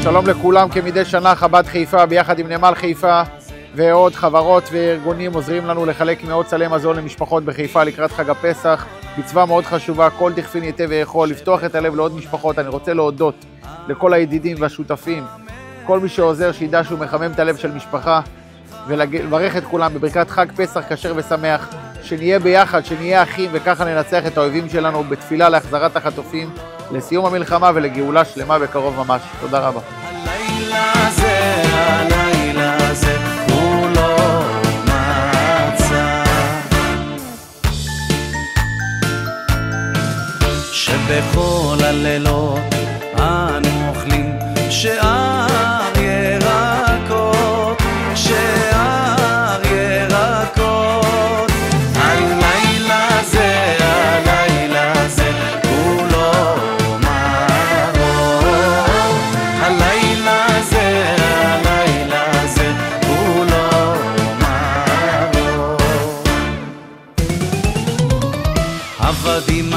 שלום לכולם, כמדי שנה חב"ד חיפה ביחד עם נמל חיפה ועוד חברות וארגונים עוזרים לנו לחלק מאות סלי מזון למשפחות בחיפה לקראת חג הפסח. מצווה מאוד חשובה, כל דכפין ייתי ויכול, לפתוח את הלב לעוד משפחות. אני רוצה להודות לכל הידידים והשותפים, כל מי שעוזר, שידע שהוא מחמם את הלב של משפחה, ולברך את כולם בברכת חג פסח כשר ושמח, שנהיה ביחד, שנהיה אחים, וככה ננצח את האויבים שלנו, בתפילה להחזרת החטופים, לסיום המלחמה ולגאולה שלמה בקרוב ממש. תודה רבה. הלילה הזה כולו מצה, שבכל הלילות אנו אוכלים שאר ירקות, שאר ירקות. הלילה הזה כולו מרור, הלילה הזה כולו מרור. עבדים